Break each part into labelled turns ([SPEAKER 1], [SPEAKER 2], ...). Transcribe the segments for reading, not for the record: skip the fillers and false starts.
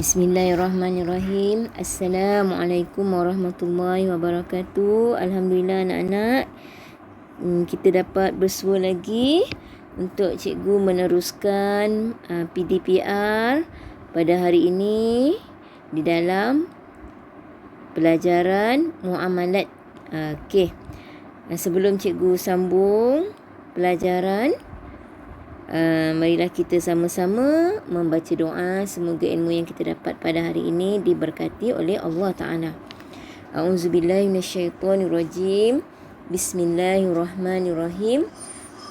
[SPEAKER 1] Bismillahirrahmanirrahim. Assalamualaikum warahmatullahi wabarakatuh. Alhamdulillah anak-anak, kita dapat bersua lagi untuk cikgu meneruskan PDPR pada hari ini di dalam pelajaran muamalat. Okey. Sebelum cikgu sambung pelajaran, marilah kita sama-sama membaca doa. Semoga ilmu yang kita dapat pada hari ini diberkati oleh Allah Ta'ala. A'udzubillahi minasyaitonirrajim. Bismillahirrahmanirrahim.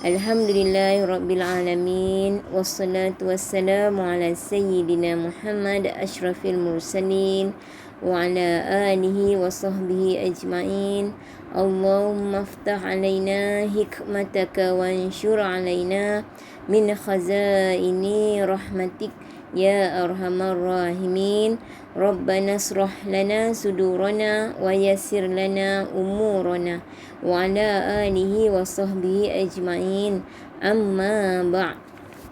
[SPEAKER 1] Alhamdulillahirrabbilalamin. Wassalatu wassalamu ala sayyidina Muhammad ashrafil mursalin wa ala alihi wa sahbihi ajma'in. Allahumma aftah alaina hikmataka wa anshur alaina min khazaini rahmatik ya arhamar rahimin. Rabbana asrah lana sudurana wa yassir lana umurana wa ala alihi wa sahbihi ajma'in. Amma ba'.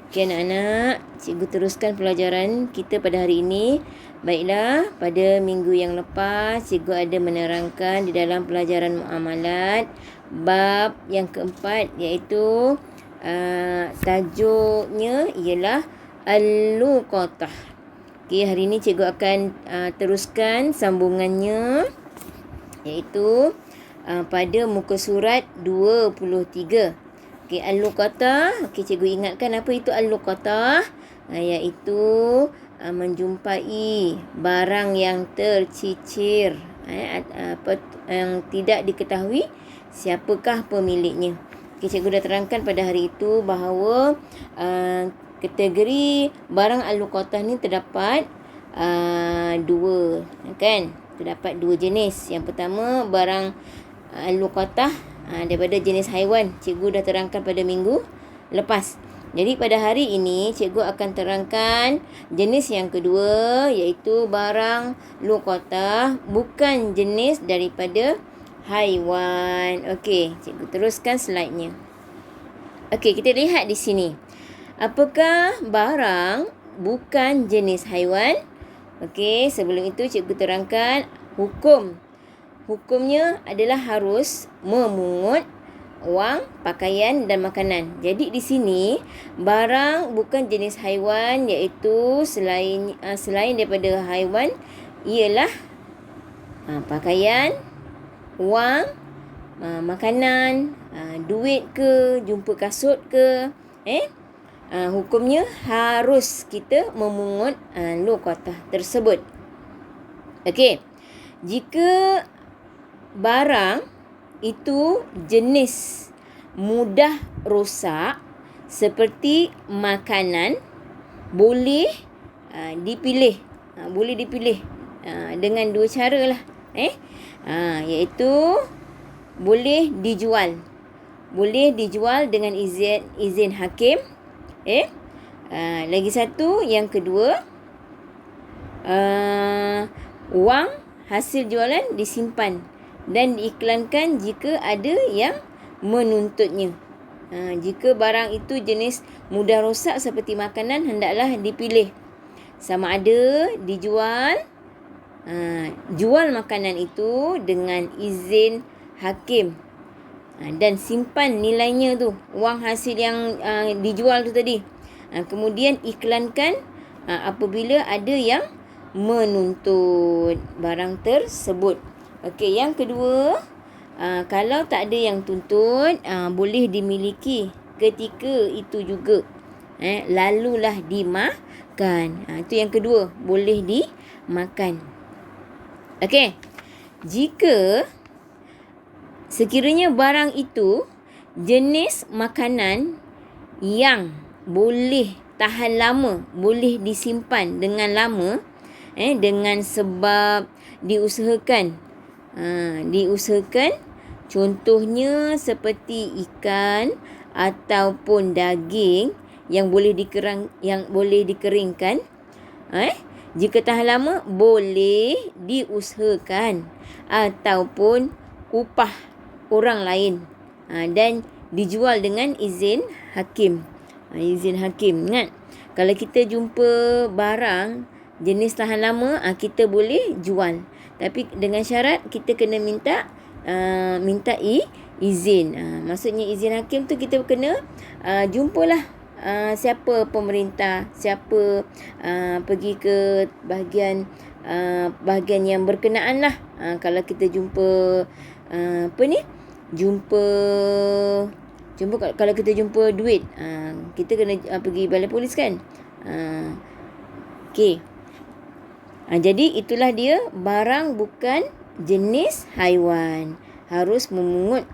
[SPEAKER 1] Okay, anak-anak, cikgu teruskan pelajaran kita pada hari ini. Baiklah, pada minggu yang lepas cikgu ada menerangkan di dalam pelajaran muamalat bab yang keempat, iaitu tajuknya ialah al-luqatah. Okey, hari ini cikgu akan teruskan sambungannya, iaitu pada muka surat 23. Okey, al-luqatah. Okey, cikgu ingatkan apa itu al-luqatah? Iaitu menjumpai barang yang tercicir, yang tidak diketahui siapakah pemiliknya. Okay, cikgu dah terangkan pada hari itu bahawa kategori barang al-luqatah ni terdapat dua, kan? Terdapat dua jenis. Yang pertama, barang al-luqatah daripada jenis haiwan. Cikgu dah terangkan pada minggu lepas. Jadi pada hari ini cikgu akan terangkan jenis yang kedua, iaitu barang luqatah bukan jenis daripada haiwan. Okey, cikgu teruskan slide-nya. Okey, kita lihat di sini. Apakah barang bukan jenis haiwan? Okey, sebelum itu cikgu terangkan hukum. Hukumnya adalah harus memungut wang, pakaian dan makanan. Jadi di sini barang bukan jenis haiwan, iaitu selain daripada haiwan ialah pakaian, wang, makanan, duit ke, jumpa kasut ke, hukumnya harus kita memungut luqatah tersebut. Okey. Jika barang itu jenis mudah rosak seperti makanan, boleh dipilih. Boleh dipilih dengan dua cara lah. Iaitu boleh dijual. Boleh dijual dengan izin hakim. Lagi satu, yang kedua, wang hasil jualan disimpan dan diiklankan jika ada yang menuntutnya. Jika barang itu jenis mudah rosak seperti makanan, hendaklah dipilih sama ada dijual, jual makanan itu dengan izin hakim, dan simpan nilainya tu, wang hasil yang dijual tu tadi. Kemudian iklankan apabila ada yang menuntut barang tersebut. Okey, yang kedua, kalau tak ada yang tuntut, boleh dimiliki ketika itu juga. Lalulah dimakan. Itu yang kedua, boleh dimakan. Okey, jika sekiranya barang itu jenis makanan yang boleh tahan lama, boleh disimpan dengan lama, dengan sebab diusahakan, contohnya seperti ikan ataupun daging yang boleh dikeringkan, jika tahan lama boleh diusahakan ataupun upah orang lain, dan dijual dengan izin hakim. Izin hakim, ingat, kalau kita jumpa barang jenis tahan lama, kita boleh jual. Tapi dengan syarat kita kena minta izin. Maksudnya izin hakim tu kita kena jumpalah siapa pemerintah, siapa pergi ke bahagian yang berkenaan lah. Kalau kita jumpa kalau kita jumpa duit, kita kena pergi balai polis kan. Okey. Jadi itulah dia barang bukan jenis haiwan. Harus memungut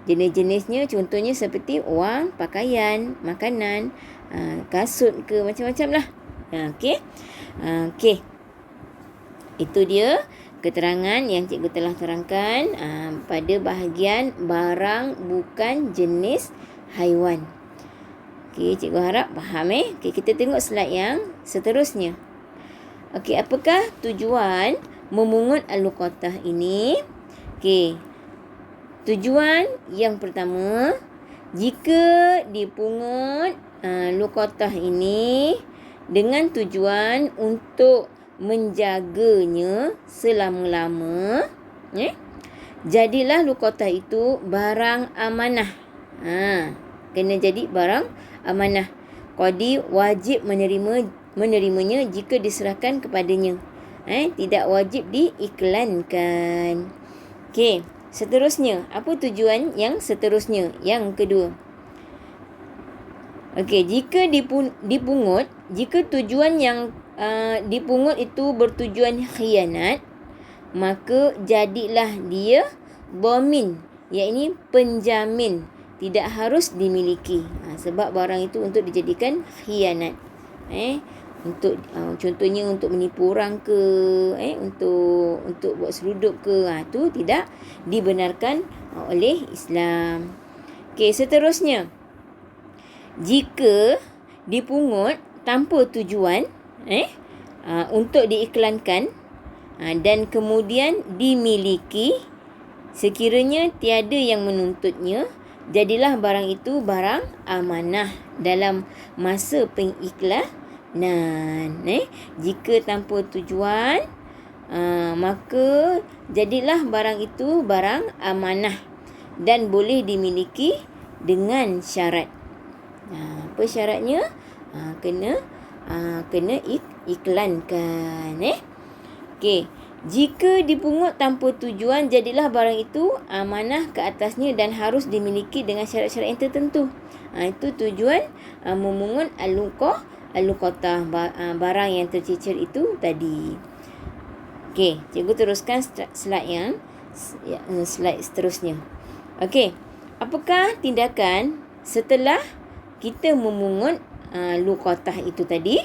[SPEAKER 1] jenis-jenisnya, contohnya seperti wang, pakaian, makanan, kasut ke macam-macam lah. Okey. Okey. Itu dia keterangan yang cikgu telah terangkan pada bahagian barang bukan jenis haiwan. Okey, cikgu harap faham. Okey, kita tengok slide yang seterusnya. Okey, apakah tujuan memungut al-luqatah ini? Okey. Tujuan yang pertama, jika dipungut luqatah ini dengan tujuan untuk menjaganya selama-lama, jadilah luqatah itu barang amanah. Kena jadi barang amanah. Qadi wajib menerimanya jika diserahkan kepadanya. Tidak wajib diiklankan. Okey, seterusnya, apa tujuan yang seterusnya? Yang kedua. Okey, jika dipungut, jika tujuan yang dipungut itu bertujuan khianat, maka jadilah dia dhamin, iaitu penjamin, tidak harus dimiliki. Sebab barang itu untuk dijadikan khianat. Untuk contohnya untuk menipu orang ke, untuk buat seludup ke, tu tidak dibenarkan oleh Islam. Okey, seterusnya, jika dipungut tanpa tujuan untuk diiklankan dan kemudian dimiliki sekiranya tiada yang menuntutnya, jadilah barang itu barang amanah dalam masa pengiklanan. Jika tanpa tujuan, maka jadilah barang itu barang amanah dan boleh dimiliki dengan syarat. Apa syaratnya? Kena iklankan. Okey. Jika dipungut tanpa tujuan, jadilah barang itu amanah ke atasnya dan harus dimiliki dengan syarat-syarat yang tertentu. Itu tujuan memungut al-luqatah, barang yang tercecer itu tadi. Okey, cikgu teruskan slide seterusnya. Okey, apakah tindakan setelah kita memungut luqatah itu tadi?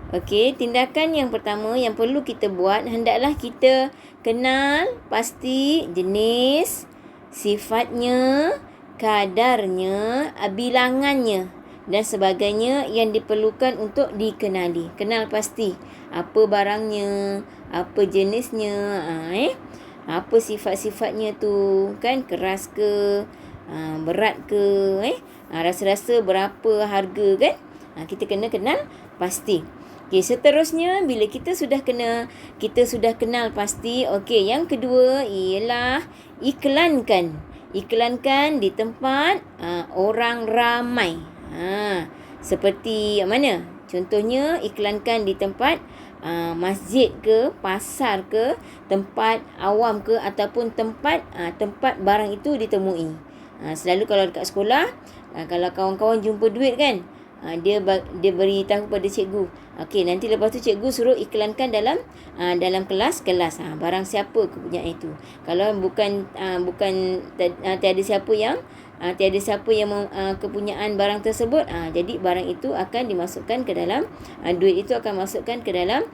[SPEAKER 1] Okey, tindakan yang pertama yang perlu kita buat, hendaklah kita kenal pasti jenis, sifatnya, kadarnya, bilangannya dan sebagainya yang diperlukan untuk dikenali. Kenal pasti apa barangnya, apa jenisnya, apa sifat-sifatnya tu, kan, keras ke, berat ke, rasa-rasa berapa harga, kan. Kita kena kenal pasti. Okey, seterusnya bila kita sudah kenal pasti, okey, yang kedua ialah iklankan. Iklankan di tempat orang ramai. Seperti mana? Contohnya iklankan di tempat masjid ke, pasar ke, tempat awam ke, ataupun tempat barang itu ditemui. Selalu kalau dekat sekolah, kalau kawan-kawan jumpa duit, kan, dia beritahu pada cikgu. Okey, nanti lepas tu cikgu suruh iklankan dalam kelas. Barang siapa kepunyaan itu. Kalau tiada siapa yang kepunyaan barang tersebut, jadi barang itu akan dimasukkan ke dalam duit itu akan masukkan ke dalam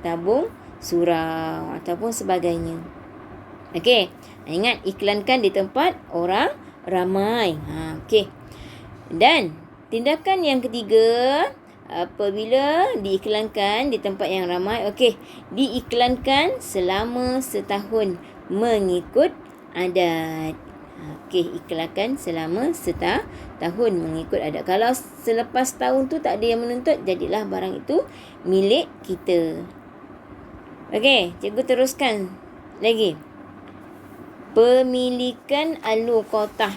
[SPEAKER 1] tabung surau ataupun sebagainya. Okey, ingat iklankan di tempat orang ramai. Okey. Dan tindakan yang ketiga, apabila diiklankan di tempat yang ramai, okey, diiklankan selama setahun mengikut adat. Okey, iklankan selama setahun mengikut adat. Kalau selepas tahun tu tak ada yang menuntut, jadilah barang itu milik kita. Okey, cikgu teruskan lagi. Pemilikan al-luqatah.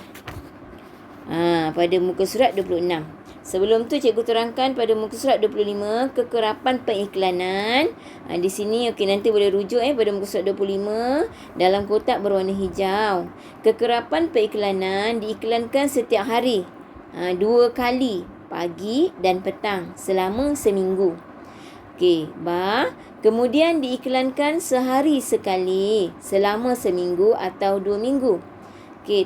[SPEAKER 1] Pada muka surat 26. Sebelum tu cikgu terangkan pada muka surat 25 kekerapan pengiklanan. Di sini nanti boleh rujuk pada muka surat 25 dalam kotak berwarna hijau. Kekerapan pengiklanan diiklankan setiap hari. 2 kali, pagi dan petang selama seminggu. Okey, kemudian diiklankan sehari sekali selama seminggu atau 2 minggu. Okey,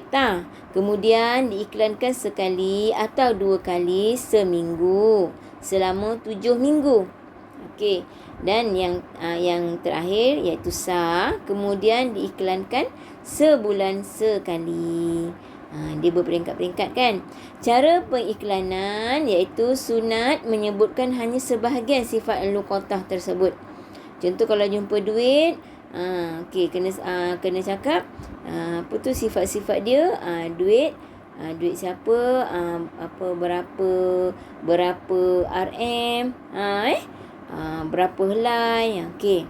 [SPEAKER 1] kemudian diiklankan sekali atau 2 kali seminggu selama 7 minggu. Okey, dan yang terakhir iaitu kemudian diiklankan sebulan sekali. Dia berperingkat-peringkat kan. Cara pengiklanan iaitu sunat menyebutkan hanya sebahagian sifat al-luqatah tersebut. Contoh kalau jumpa duit, kena cakap apa tu sifat-sifat dia, duit siapa, berapa RM, berapa helai. Okey.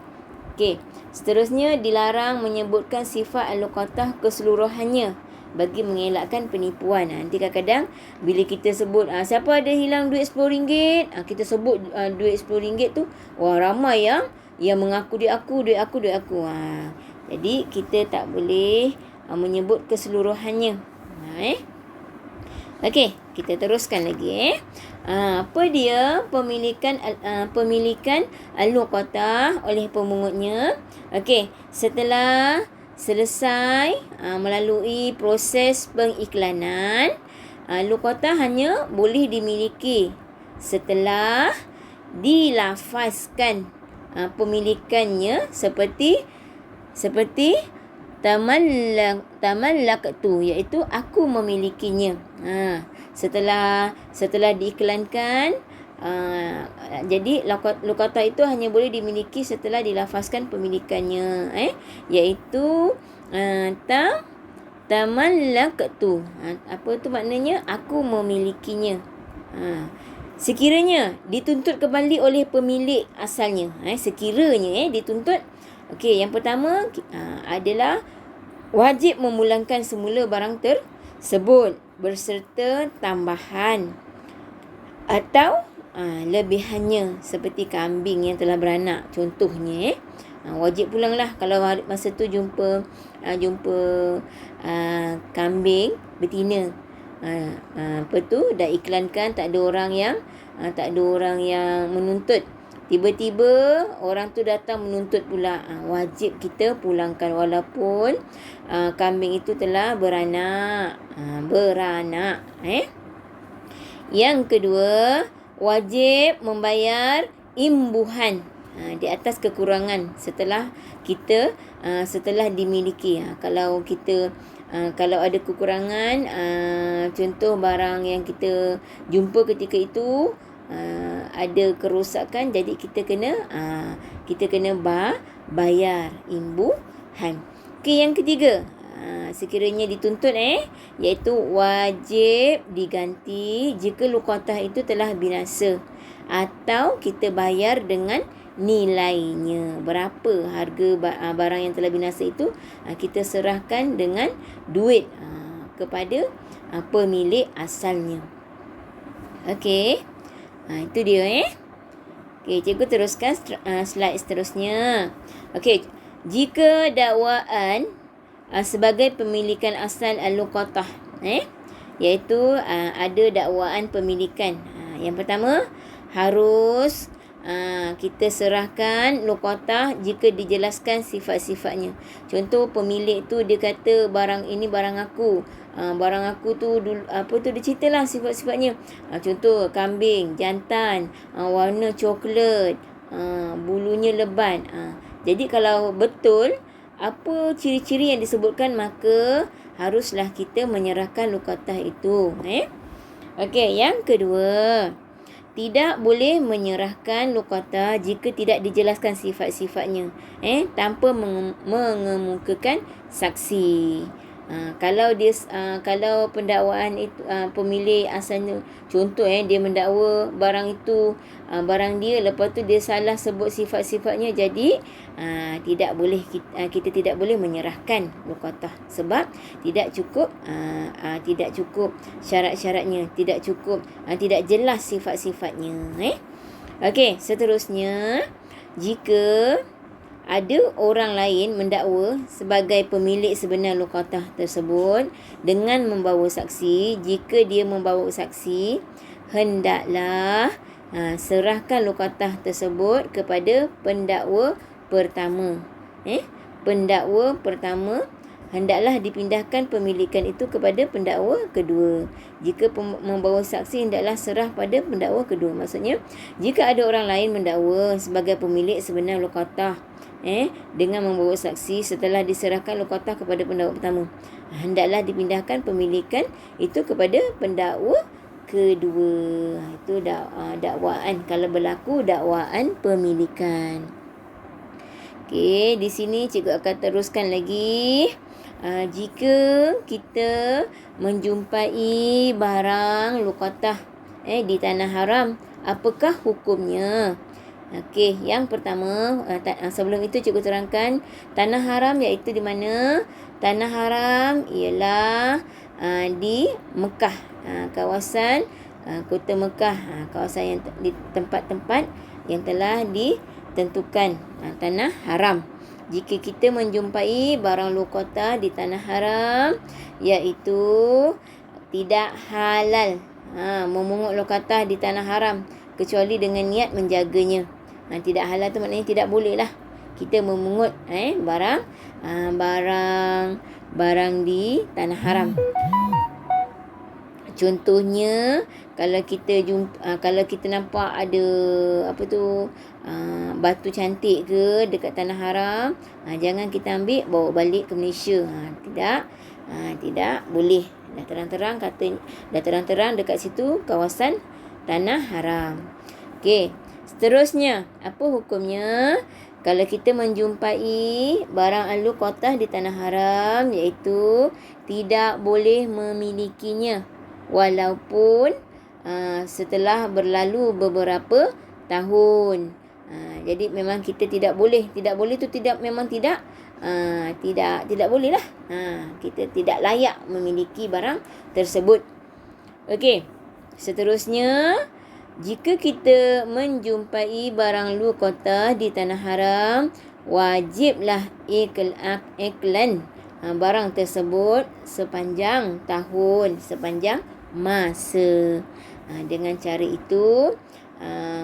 [SPEAKER 1] Seterusnya dilarang menyebutkan sifat al-luqatah keseluruhannya bagi mengelakkan penipuan. Nanti kadang-kadang bila kita sebut siapa ada hilang duit RM10, kita sebut duit RM10 tu, ramai yang mengaku duit aku. Jadi kita tak boleh menyebut keseluruhannya. Okey, kita teruskan lagi. Apa dia pemilikan al-luqatah oleh pemungutnya? Okey, setelah selesai melalui proses pengiklanan, luqatah hanya boleh dimiliki setelah dilafazkan pemilikannya seperti tamallaktu, iaitu aku memilikinya. Setelah diiklankan, jadi luqatah itu hanya boleh dimiliki setelah dilafazkan pemilikannya, iaitu tamallaktu. Apa tu maknanya? Aku memilikinya. Sekiranya dituntut kembali oleh pemilik asalnya. Sekiranya dituntut. Okey, yang pertama adalah wajib memulangkan semula barang tersebut berserta tambahan atau lebihannya seperti kambing yang telah beranak contohnya. Wajib pulanglah kalau masa tu jumpa kambing betina. Dah iklankan, tak ada orang yang menuntut. Tiba-tiba orang tu datang menuntut pula. Wajib kita pulangkan walaupun kambing itu telah beranak. Yang kedua, wajib membayar imbuhan di atas kekurangan setelah dimiliki. Kalau ada kekurangan, contoh barang yang kita jumpa ketika itu ada kerosakan, jadi kita kena bayar imbuhan. Okey, yang ketiga, sekiranya dituntut iaitu wajib diganti jika luqatah itu telah binasa atau kita bayar dengan nilainya. Berapa harga barang yang telah binasa itu, kita serahkan dengan duit kepada pemilik asalnya. Okey, itu dia. Okey, cikgu teruskan slide seterusnya. Okey, jika dakwaan sebagai pemilikan asal al-luqatah, iaitu ada dakwaan pemilikan. Yang pertama, harus kita serahkan luqatah jika dijelaskan sifat-sifatnya. Contoh pemilik tu dia kata barang ini barang aku. Barang aku tu dia ceritalah sifat-sifatnya. Contoh kambing jantan, warna coklat, bulunya lebat. Jadi kalau betul apa ciri-ciri yang disebutkan, maka haruslah kita menyerahkan luqatah itu. Okey, yang kedua, tidak boleh menyerahkan luqatah jika tidak dijelaskan sifat-sifatnya tanpa mengemukakan saksi. Kalau pendakwaan itu pemilik asalnya, contoh dia mendakwa barang itu barang dia, lepas tu dia salah sebut sifat-sifatnya, jadi tidak boleh kita tidak boleh menyerahkan luqatah sebab tidak cukup syarat-syaratnya, tidak cukup, tidak jelas sifat-sifatnya. Okey, seterusnya, jika ada orang lain mendakwa sebagai pemilik sebenar luqatah tersebut dengan membawa saksi, jika dia membawa saksi, hendaklah serahkan luqatah tersebut kepada pendakwa pertama. Pendakwa pertama hendaklah dipindahkan pemilikan itu kepada pendakwa kedua. Jika membawa saksi, hendaklah serah pada pendakwa kedua. Maksudnya, jika ada orang lain mendakwa sebagai pemilik sebenar luqatah dengan membawa saksi, setelah diserahkan luqatah kepada pendakwa pertama, hendaklah dipindahkan pemilikan itu kepada pendakwa kedua. Itu dakwaan, kalau berlaku dakwaan pemilikan. Okey, di sini cikgu akan teruskan lagi. Jika kita menjumpai barang luqatah di tanah haram, apakah hukumnya? Okey, yang pertama, sebelum itu cikgu terangkan tanah haram iaitu di mana? Tanah haram ialah di Mekah, kawasan kota Mekah, kawasan yang di tempat-tempat yang telah ditentukan tanah haram. Jika kita menjumpai barang luqatah di tanah haram, iaitu tidak halal memungut luqatah di tanah haram kecuali dengan niat menjaganya. Tidak halal tu maknanya tidak boleh lah kita memungut barang di tanah haram. Contohnya, kalau kita nampak ada batu cantik ke dekat tanah haram, jangan kita ambil bawa balik ke Malaysia. Tidak boleh. Dah terang-terang dekat situ kawasan tanah haram. Okey, seterusnya, apa hukumnya kalau kita menjumpai barang luqatah di tanah haram, iaitu tidak boleh memilikinya walaupun setelah berlalu beberapa tahun. Jadi memang kita tidak boleh tu tidak boleh lah. Kita tidak layak memiliki barang tersebut. Okey, seterusnya, jika kita menjumpai barang luqatah di tanah haram, wajiblah iklan barang tersebut sepanjang tahun, sepanjang masa. Dengan cara itu,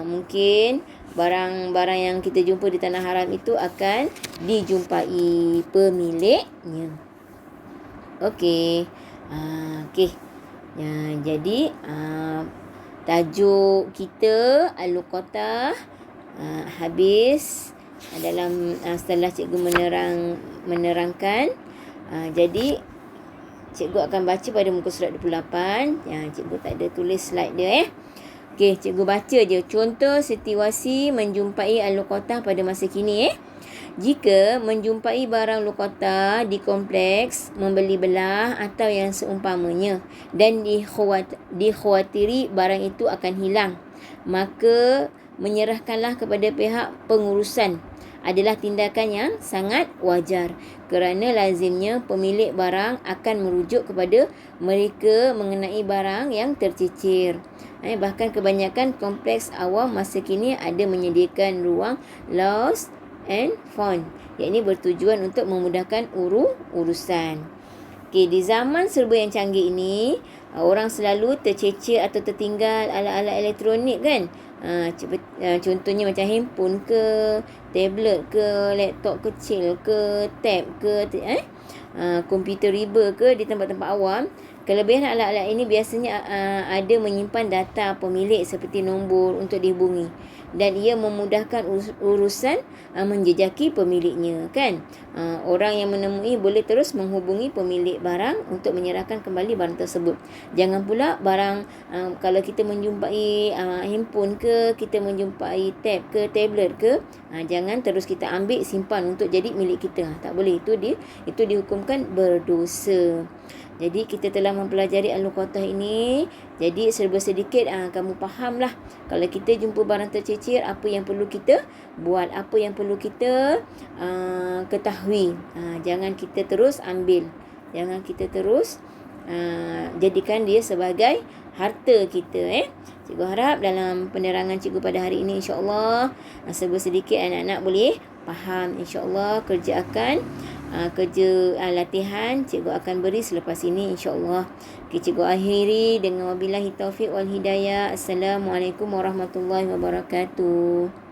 [SPEAKER 1] mungkin barang-barang yang kita jumpa di tanah haram itu akan dijumpai pemiliknya. Okey. Jadi tajuk kita al-luqatah habis dalam setelah cikgu menerangkan. Jadi cikgu akan baca pada muka surat 28. Cikgu tak ada tulis slide dia. Okey, cikgu baca je. Contoh situasi menjumpai al-luqatah pada masa kini. Jika menjumpai barang luqatah di kompleks membeli belah atau yang seumpamanya dan dikhawatiri barang itu akan hilang, maka menyerahkanlah kepada pihak pengurusan adalah tindakan yang sangat wajar, kerana lazimnya pemilik barang akan merujuk kepada mereka mengenai barang yang tercicir. Bahkan kebanyakan kompleks awam masa kini ada menyediakan ruang lost and found, iaitu bertujuan untuk memudahkan urusan. Okey, di zaman serba yang canggih ini, orang selalu tercecir atau tertinggal alat-alat elektronik kan. Contohnya macam handphone ke, tablet ke, laptop kecil ke, tab ke, komputer riba ke di tempat-tempat awam. Kelebihan alat-alat ini biasanya ada menyimpan data pemilik seperti nombor untuk dihubungi. dan ia memudahkan urusan menjejaki pemiliknya, kan. Orang yang menemui boleh terus menghubungi pemilik barang untuk menyerahkan kembali barang tersebut. Jangan pula barang kalau kita menjumpai handphone ke, kita menjumpai tab ke, tablet ke, jangan terus kita ambil simpan untuk jadi milik kita. Tak boleh, itu dihukumkan berdosa. Jadi kita telah mempelajari Al-Luqatah ini. Jadi serba sedikit kamu fahamlah. Kalau kita jumpa barang tercicir, apa yang perlu kita buat, apa yang perlu kita ketahui. Jangan kita terus ambil. Jangan kita terus jadikan dia sebagai harta kita. Cikgu harap dalam penerangan cikgu pada hari ini, insya-Allah serba sedikit anak-anak boleh faham. InsyaAllah kerja latihan cikgu akan beri selepas ini, insyaAllah. Okay, cikgu akhiri dengan wabillahi taufiq wal hidayah. Assalamualaikum warahmatullahi wabarakatuh.